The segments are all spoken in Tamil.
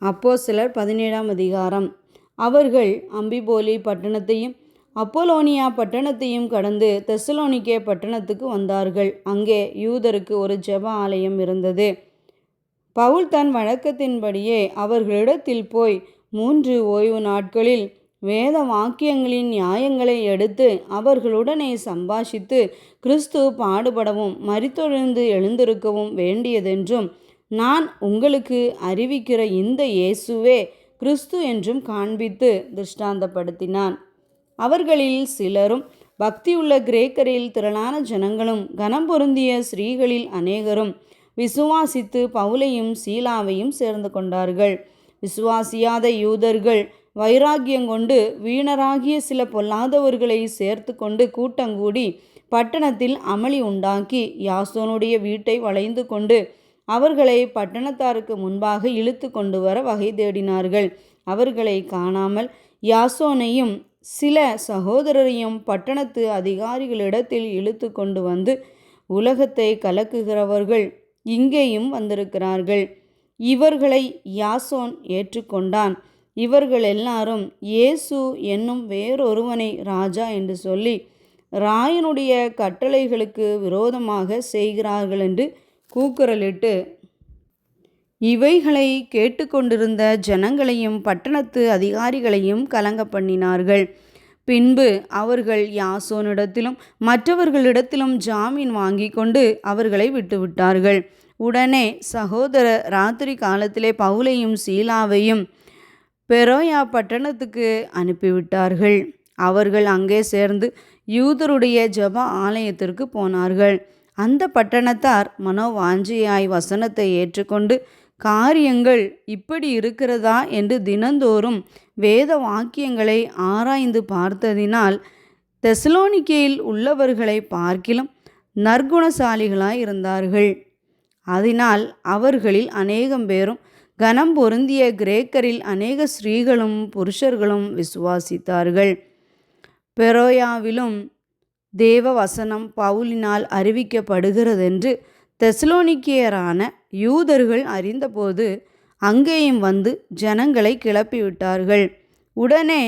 அப்போஸ்தலர் 17ஆம் அதிகாரம். அவர்கள் அம்பிபோலி பட்டணத்தையும் அப்போலோனியா பட்டணத்தையும் கடந்து தெசலோனிக்கே பட்டணத்துக்கு வந்தார்கள். அங்கே யூதருக்கு ஒரு ஜெப ஆலயம் இருந்தது. பவுல் தன் வழக்கத்தின்படியே அவர்களிடத்தில் போய் 3 ஓய்வு நாட்களில் வேத வாக்கியங்களின் நியாயங்களை எடுத்து அவர்களுடனே சம்பாஷித்து, கிறிஸ்து பாடுபடவும் மரித்தொழிந்து எழுந்திருக்கவும் வேண்டியதென்றும், நான் உங்களுக்கு அறிவிக்கிற இந்த இயேசுவே கிறிஸ்து என்றும் காண்பித்து திருஷ்டாந்தப்படுத்தினான். அவர்களில் சிலரும் பக்தியுள்ள கிரேக்கரில் திரளான ஜனங்களும் கனம் பொருந்திய ஸ்திரீகளில் அநேகரும் விசுவாசித்து பவுலையும் சீலாவையும் சேர்ந்து கொண்டார்கள். விசுவாசியாத யூதர்கள் வைராக்கியங்கொண்டு வீணராகிய சில பொல்லாதவர்களை சேர்த்து கொண்டு கூட்டங்கூடி பட்டணத்தில் அமளி உண்டாக்கி யாசோனுடைய வீட்டை வளைந்து கொண்டு அவர்களை பட்டணத்தாருக்கு முன்பாக இழுத்து கொண்டு வர வகை தேடினார்கள். அவர்களை காணாமல் யாசோனையும் சில சகோதரரையும் பட்டணத்து அதிகாரிகளிடத்தில் இழுத்து கொண்டு வந்து, உலகத்தை கலக்குகிறவர்கள் இங்கேயும் வந்திருக்கிறார்கள், இவர்களை யாசோன் ஏற்றுக்கொண்டான், இவர்கள் எல்லாரும் இயேசு என்னும் வேறொருவனை ராஜா என்று சொல்லி ராயனுடைய கட்டளைகளுக்கு விரோதமாக செய்கிறார்கள் என்று கூக்குரலிட்டு இவைகளை கேட்டுக்கொண்டிருந்த ஜனங்களையும் பட்டணத்து அதிகாரிகளையும் கலங்க பண்ணினார்கள். பின்பு அவர்கள் யாசோனிடத்திலும் மற்றவர்களிடத்திலும் ஜாமீன் வாங்கி கொண்டு அவர்களை விட்டுவிட்டார்கள். உடனே சகோதரர் ராத்திரி காலத்திலே பவுலையும் சீலாவையும் பெரோயா பட்டணத்துக்கு அனுப்பிவிட்டார்கள். அவர்கள் அங்கே சேர்ந்து யூதருடைய ஜெப ஆலயத்திற்கு போனார்கள். அந்த பட்டணத்தார் மனோவாஞ்சியாய் வசனத்தை ஏற்றுக்கொண்டு, காரியங்கள் இப்படி இருக்கிறதா என்று தினந்தோறும் வேத வாக்கியங்களை ஆராய்ந்து பார்த்ததினால் தெசலோனிக்கேயில் உள்ளவர்களை பார்க்கிலும் நற்குணசாலிகளாய் இருந்தார்கள். அதனால் அவர்களில் அநேகம் பேரும் கனம் பொருந்திய கிரேக்கரில் அநேக ஸ்திரீகளும் புருஷர்களும் விசுவாசித்தார்கள். பெரோயாவிலும் தேவ வசனம் பவுலினால் அறிவிக்கப்படுகிறதென்று தெசலோனிக்கேயரான யூதர்கள் அறிந்தபோது அங்கேயும் வந்து ஜனங்களை கிளப்பிவிட்டார்கள். உடனே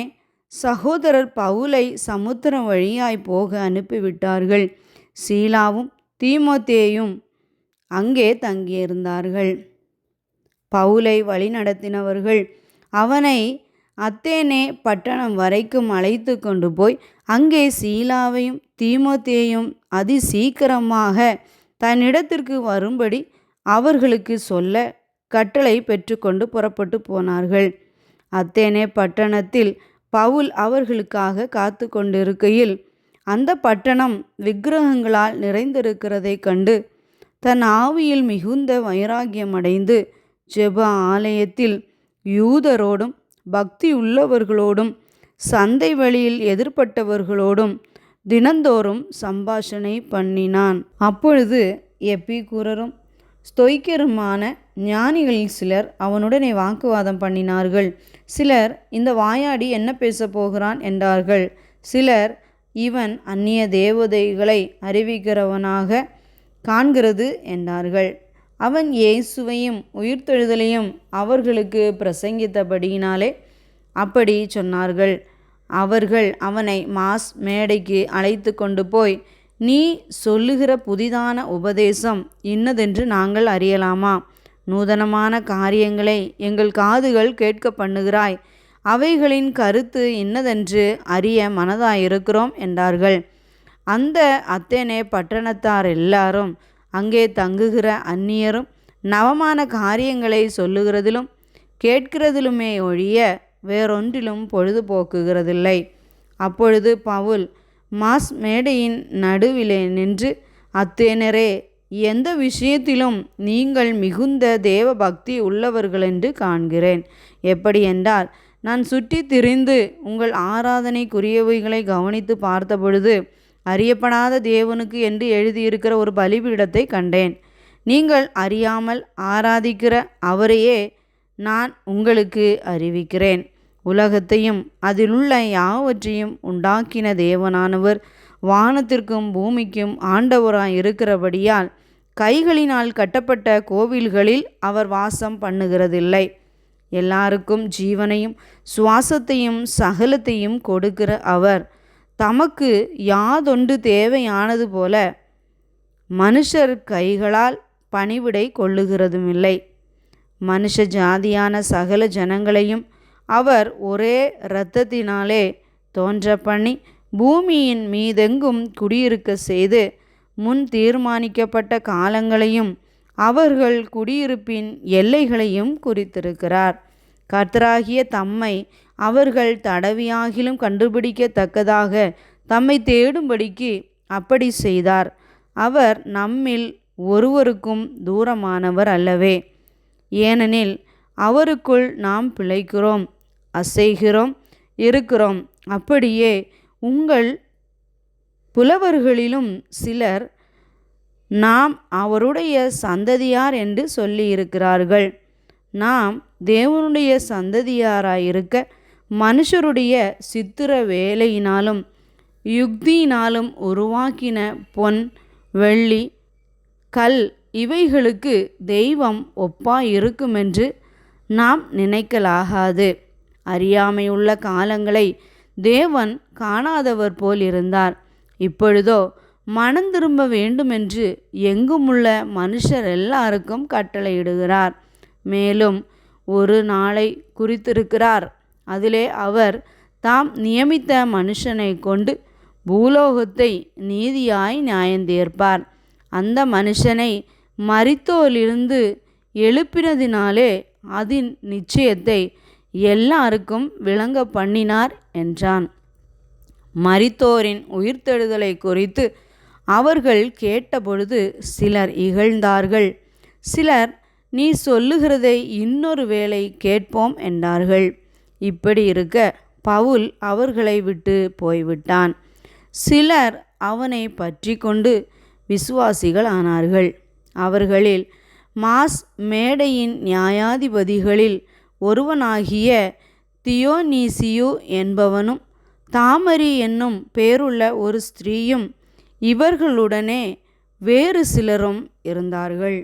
சகோதரர் பவுலை சமுத்திரம் வழியாய் போக அனுப்பிவிட்டார்கள். சீலாவும் தீமோத்தேயும் அங்கே தங்கியிருந்தார்கள். பவுலை வழிநடத்தினவர்கள் அவனை அத்தேனே பட்டணம் வரைக்கும் அழைத்து கொண்டு போய் அங்கே சீலாவையும் தீமோத்தேயும் அதிசீக்கிரமாக தன்னிடத்திற்கு வரும்படி அவர்களுக்கு சொல்ல கட்டளை பெற்றுக்கொண்டு புறப்பட்டு போனார்கள். அத்தேனே பட்டணத்தில் பவுல் அவர்களுக்காக காத்து கொண்டிருக்கையில் அந்த பட்டணம் விக்கிரகங்களால் நிறைந்திருக்கிறதைக் கண்டு தன் ஆவியில் மிகுந்த வைராக்கியமடைந்து ஜெப ஆலயத்தில் யூதரோடும் பக்தி உள்ளவர்களோடும் சந்தை வழியில் எதிர்பட்டவர்களோடும் தினந்தோறும் சம்பாஷணை பண்ணினான். அப்பொழுது எப்பிக்கூரரும் ஸ்தோய்க்கருமான ஞானிகளில் சிலர் அவனுடனே வாக்குவாதம் பண்ணினார்கள். சிலர், இந்த வாயாடி என்ன பேசப் போகிறான் என்றார்கள். சிலர், இவன் அந்நிய தேவதைகளை அறிவிக்கிறவனாக காண்கிறது என்றார்கள். அவன் இயேசுவையும் உயிர்த்தெழுதலையும் அவர்களுக்கு பிரசங்கித்தபடியினாலே அப்படி சொன்னார்கள். அவர்கள் அவனை மாஸ் மேடைக்கு அழைத்து கொண்டு போய், நீ சொல்லுகிற புதிதான உபதேசம் இன்னதென்று நாங்கள் அறியலாமா? நூதனமான காரியங்களை எங்கள் காதுகள் கேட்க பண்ணுகிறாய். அவைகளின் கருத்து இன்னதென்று அறிய மனதாயிருக்கிறோம் என்றார்கள். அந்த அத்தேனே பட்டணத்தார் எல்லாரும் அங்கே தங்குகிற அந்நியரும் நவமான காரியங்களை சொல்லுகிறதிலும் கேட்கிறதிலுமே ஒழிய வேறொன்றிலும் பொழுதுபோக்குகிறதில்லை. அப்பொழுது பவுல் மாஸ் மேடையின் நடுவிலே நின்று, அத்தேனரே, எந்த விஷயத்திலும் நீங்கள் மிகுந்த தேவ பக்தி உள்ளவர்களென்று காண்கிறேன். எப்படி என்றால், நான் சுற்றி திரிந்து உங்கள் ஆராதனைக்குரியவைகளை கவனித்து பார்த்தபொழுது அறியப்படாத தேவனுக்கு என்று எழுதியிருக்கிற ஒரு பலிபீடத்தை கண்டேன். நீங்கள் அறியாமல் ஆராதிக்கிற அவரையே நான் உங்களுக்கு அறிவிக்கிறேன். உலகத்தையும் அதிலுள்ள யாவற்றையும் உண்டாக்கின தேவனானவர் வானத்திற்கும் பூமிக்கும் ஆண்டவராய் இருக்கிறபடியால் கைகளினால் கட்டப்பட்ட கோவில்களில் அவர் வாசம் பண்ணுகிறதில்லை. எல்லாருக்கும் ஜீவனையும் சுவாசத்தையும் சகலத்தையும் கொடுக்கிற அவர் தமக்கு யாதொன்று தேவையானது போல மனுஷர் கைகளால் பணிவிடை கொள்ளுகிறதுமில்லை. மனுஷ ஜாதியான சகல ஜனங்களையும் அவர் ஒரே இரத்தத்தினாலே தோன்ற பண்ணி பூமியின் மீதெங்கும் குடியிருக்க செய்து முன் தீர்மானிக்கப்பட்ட காலங்களையும் அவர்கள் குடியிருப்பின் எல்லைகளையும் குறித்திருக்கிறார். கர்த்தராகிய தம்மை அவர்கள் தடவியாகிலும் கண்டுபிடிக்கத்தக்கதாக தம்மை தேடும்படிக்கு அப்படி செய்தார். அவர் நம்மில் ஒருவருக்கும் தூரமானவர் அல்லவே. ஏனெனில் அவருக்குள் நாம் பிழைக்கிறோம், அசைகிறோம், இருக்கிறோம். அப்படியே உங்கள் புலவர்களிலும் சிலர் நாம் அவருடைய சந்ததியார் என்று சொல்லியிருக்கிறார்கள். நாம் தேவனுடைய சந்ததியாராயிருக்க மனுஷருடைய சித்திர வேலையினாலும் யுக்தியினாலும் உருவாக்கின பொன், வெள்ளி, கல் இவைகளுக்கு தெய்வம் ஒப்பாயிருக்குமென்று நாம் நினைக்கலாகாது. அறியாமையுள்ள காலங்களை தேவன் காணாதவர் போல் இருந்தார். இப்பொழுதோ மனம் திரும்ப வேண்டுமென்று எங்குமுள்ள மனுஷர் எல்லாருக்கும் கட்டளையிடுகிறார். மேலும் ஒரு நாளை குறித்திருக்கிறார். அதிலே அவர் தாம் நியமித்த மனுஷனை கொண்டு பூலோகத்தை நீதியாய் நியாயந்தீர்ப்பார். அந்த மனுஷனை மரித்தோரிலிருந்து எழுப்பினதினாலே அதன் நிச்சயத்தை எல்லாருக்கும் விளங்க பண்ணினார் என்றான். மரித்தோரின் உயிர்த்தெழுதலை குறித்து அவர்கள் கேட்டபொழுது சிலர் இகழ்ந்தார்கள். சிலர், நீ சொல்லுகிறதை இன்னொரு வேளை கேட்போம் என்றார்கள். இப்படி இருக்க பவுல் அவர்களை விட்டு போய்விட்டான். சிலர் அவனை பற்றி கொண்டு விசுவாசிகள் ஆனார்கள். அவர்களில் மாஸ் மேடையின் நியாயாதிபதிகளில் ஒருவனாகிய தியோனீசியு என்பவனும் தாமரி என்னும் பேருள்ள ஒரு ஸ்திரீயும் இவர்களுடனே வேறு சிலரும் இருந்தார்கள்.